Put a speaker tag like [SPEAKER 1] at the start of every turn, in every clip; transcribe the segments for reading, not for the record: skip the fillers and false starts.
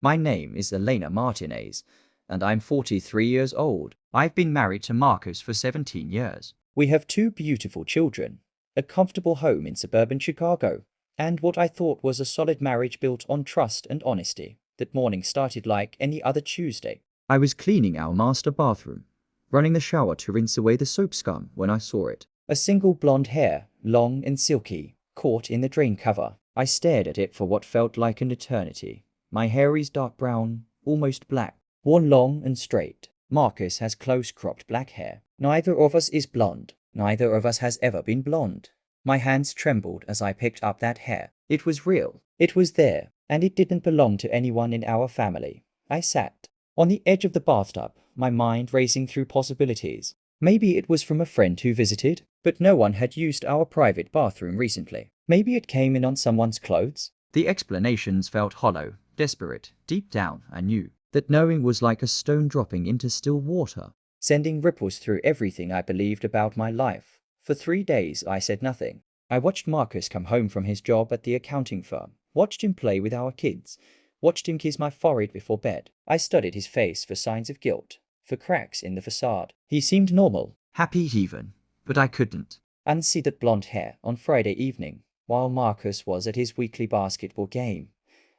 [SPEAKER 1] My name is Elena Martinez, and I'm 43 years old. I've been married to Marcus for 17 years. We have two beautiful children, a comfortable home in suburban Chicago, and what I thought was a solid marriage built on trust and honesty. That morning started like any other Tuesday. I was cleaning our master bathroom, running the shower to rinse away the soap scum when I saw it. A single blonde hair, long and silky, caught in the drain cover. I stared at it for what felt like an eternity. My hair is dark brown, almost black, worn long and straight. Marcus has close-cropped black hair. Neither of us is blonde. Neither of us has ever been blonde. My hands trembled as I picked up that hair. It was real. It was there, and it didn't belong to anyone in our family. I sat on the edge of the bathtub, my mind racing through possibilities. Maybe it was from a friend who visited, but no one had used our private bathroom recently. Maybe it came in on someone's clothes. The explanations felt hollow, desperate. Deep down, I knew that knowing was like a stone dropping into still water, sending ripples through everything I believed about my life. For 3 days, I said nothing. I watched Marcus come home from his job at the accounting firm, watched him play with our kids, watched him kiss my forehead before bed. I studied his face for signs of guilt, for cracks in the facade. He seemed normal, happy even, but I couldn't unsee that blonde hair on Friday evening, while Marcus was at his weekly basketball game.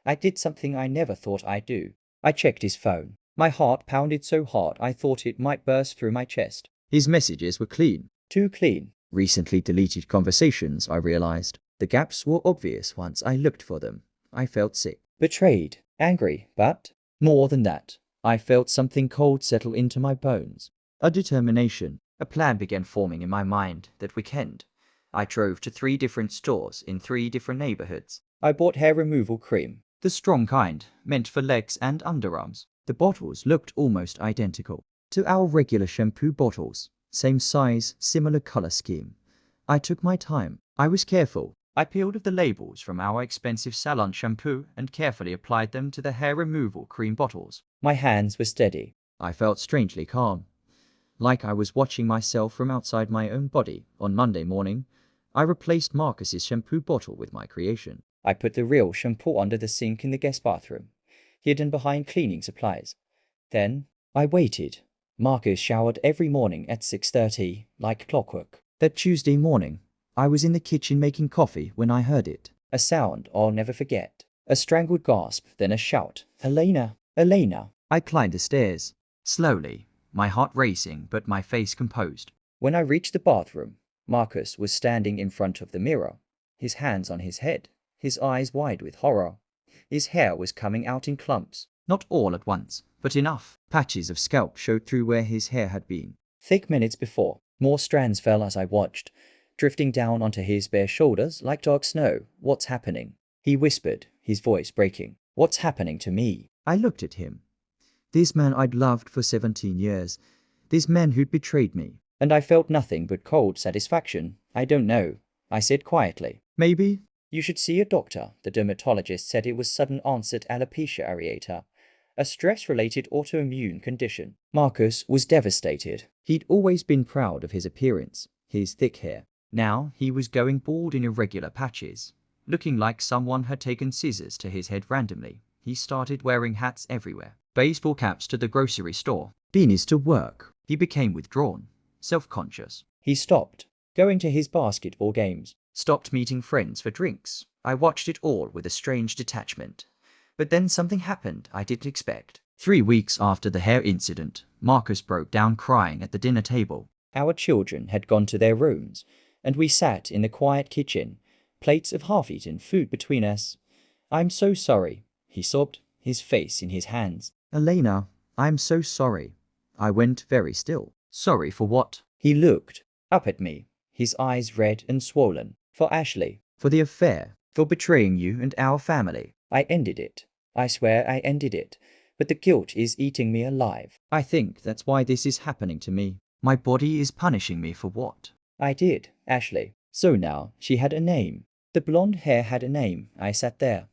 [SPEAKER 1] I did something I never thought I'd do. I checked his phone. My heart pounded so hard I thought it might burst through my chest. His messages were clean. Too clean. Recently deleted conversations, I realized. The gaps were obvious once I looked for them. I felt sick, betrayed, angry, but more than that, I felt something cold settle into my bones. A determination. A plan began forming in my mind that weekend. I drove to 3 different stores in 3 different neighborhoods. I bought hair removal cream, the strong kind, meant for legs and underarms. The bottles looked almost identical to our regular shampoo bottles. Same size, similar color scheme. I took my time. I was careful. I peeled off the labels from our expensive salon shampoo and carefully applied them to the hair removal cream bottles. My hands were steady. I felt strangely calm, like I was watching myself from outside my own body. On Monday morning, I replaced Marcus's shampoo bottle with my creation. I put the real shampoo under the sink in the guest bathroom, hidden behind cleaning supplies. Then I waited. Marcus showered every morning at 6:30, like clockwork. That Tuesday morning, I was in the kitchen making coffee when I heard it. A sound I'll never forget. A strangled gasp, then a shout. Elena! Elena! I climbed the stairs, slowly, my heart racing but my face composed. When I reached the bathroom, Marcus was standing in front of the mirror, his hands on his head, his eyes wide with horror. His hair was coming out in clumps. Not all at once, but enough. Patches of scalp showed through where his hair had been. Thick minutes before, more strands fell as I watched, drifting down onto his bare shoulders like dark snow. What's happening? He whispered, his voice breaking. What's happening to me? I looked at him. This man I'd loved for 17 years. This man who'd betrayed me. And I felt nothing but cold satisfaction. I don't know, I said quietly. Maybe you should see a doctor. The dermatologist said it was sudden onset alopecia areata, a stress-related autoimmune condition. Marcus was devastated. He'd always been proud of his appearance, his thick hair. Now he was going bald in irregular patches, looking like someone had taken scissors to his head randomly. He started wearing hats everywhere, baseball caps to the grocery store, beanies to work. He became withdrawn, self-conscious. He stopped going to his basketball games, stopped meeting friends for drinks. I watched it all with a strange detachment. But then something happened I didn't expect. 3 weeks after the hair incident, Marcus broke down crying at the dinner table. Our children had gone to their rooms, and we sat in the quiet kitchen, plates of half-eaten food between us. I'm so sorry, he sobbed, his face in his hands. Elena, I'm so sorry. I went very still. Sorry for what? He looked up at me, his eyes red and swollen. For Ashley, for the affair, for betraying you and our family. I ended it. I swear I ended it. But the guilt is eating me alive. I think that's why this is happening to me. My body is punishing me for what I did, Ashley. So now she had a name. The blonde hair had a name. I sat there,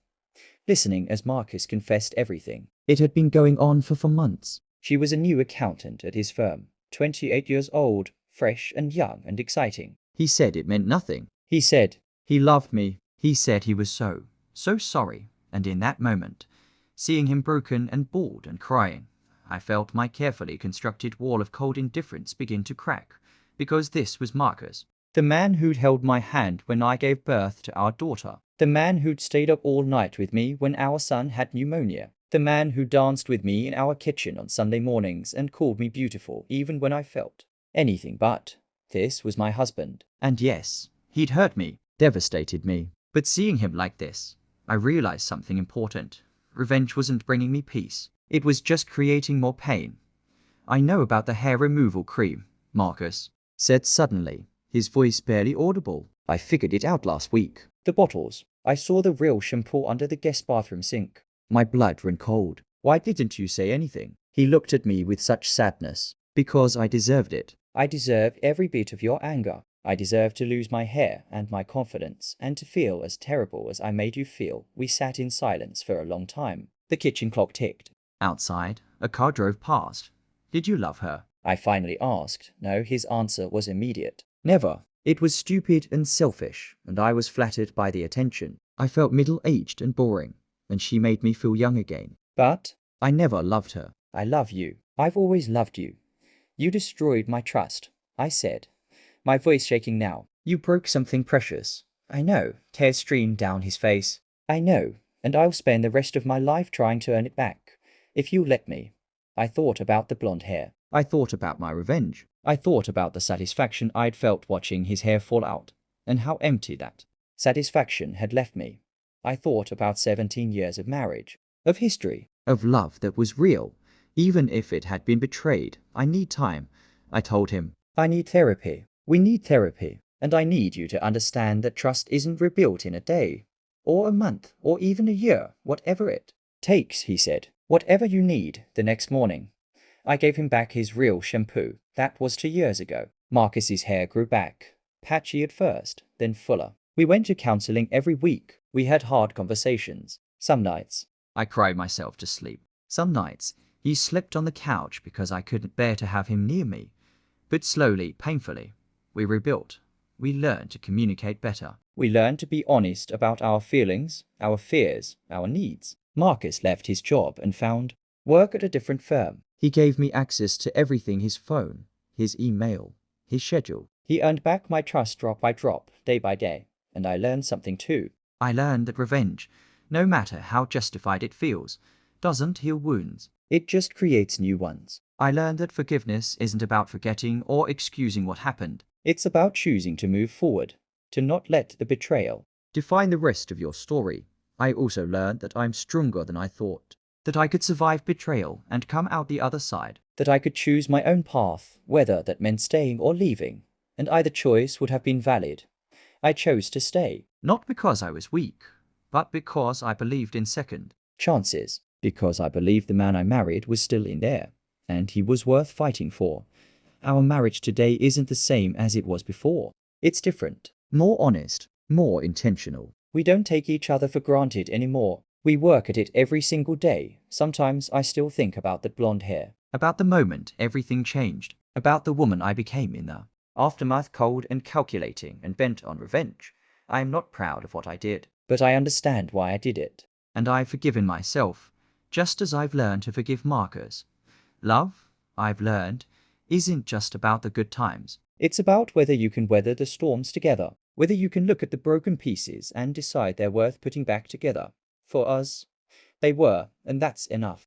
[SPEAKER 1] listening as Marcus confessed everything. It had been going on for months. She was a new accountant at his firm, 28 years old, fresh and young and exciting. He said it meant nothing. He said he loved me. He said he was so sorry. And in that moment, Seeing him broken and bald and crying, I felt my carefully constructed wall of cold indifference begin to crack, because this was Marcus. The man who'd held my hand when I gave birth to our daughter. The man who'd stayed up all night with me when our son had pneumonia. The man who danced with me in our kitchen on Sunday mornings and called me beautiful even when I felt anything but. This was my husband. And yes, he'd hurt me, devastated me. But seeing him like this, I realized something important. Revenge wasn't bringing me peace. It was just creating more pain. I know about the hair removal cream, Marcus said suddenly, his voice barely audible. I figured it out last week. The bottles. I saw the real shampoo under the guest bathroom sink. My blood ran cold. Why didn't you say anything? He looked at me with such sadness. Because I deserved it. I deserve every bit of your anger. I deserve to lose my hair and my confidence and to feel as terrible as I made you feel. We sat in silence for a long time. The kitchen clock ticked. Outside, a car drove past. Did you love her? I finally asked. No, his answer was immediate. Never. It was stupid and selfish, and I was flattered by the attention. I felt middle-aged and boring, and she made me feel young again. But I never loved her. I love you. I've always loved you. You destroyed my trust, I said, my voice shaking now. You broke something precious. I know. Tears streamed down his face. I know, and I'll spend the rest of my life trying to earn it back, if you let me. I thought about the blonde hair. I thought about my revenge. I thought about the satisfaction I'd felt watching his hair fall out, and how empty that satisfaction had left me. I thought about 17 years of marriage, of history, of love that was real, even if it had been betrayed. I need time, I told him. I need therapy. We need therapy, and I need you to understand that trust isn't rebuilt in a day, or a month, or even a year, whatever it takes, he said. Whatever you need. The next morning, I gave him back his real shampoo. That was 2 years ago. Marcus's hair grew back, patchy at first, then fuller. We went to counseling every week. We had hard conversations. Some nights, I cried myself to sleep. Some nights, he slept on the couch because I couldn't bear to have him near me. But slowly, painfully, we rebuilt. We learned to communicate better. We learned to be honest about our feelings, our fears, our needs. Marcus left his job and found work at a different firm. He gave me access to everything: his phone, his email, his schedule. He earned back my trust drop by drop, day by day. And I learned something too. I learned that revenge, no matter how justified it feels, doesn't heal wounds. It just creates new ones. I learned that forgiveness isn't about forgetting or excusing what happened. It's about choosing to move forward, to not let the betrayal define the rest of your story. I also learned that I'm stronger than I thought, that I could survive betrayal and come out the other side, that I could choose my own path, whether that meant staying or leaving, and either choice would have been valid. I chose to stay, not because I was weak, but because I believed in second chances, because I believed the man I married was still in there, and he was worth fighting for. Our marriage today isn't the same as it was before. It's different, more honest, more intentional. We don't take each other for granted anymore. We work at it every single day. Sometimes I still think about that blonde hair, about the moment everything changed, about the woman I became in the aftermath, cold and calculating and bent on revenge. I am not proud of what I did, but I understand why I did it. And I've forgiven myself, just as I've learned to forgive Marcus. Love, I've learned, isn't just about the good times. It's about whether you can weather the storms together, whether you can look at the broken pieces and decide they're worth putting back together. For us, they were, and that's enough.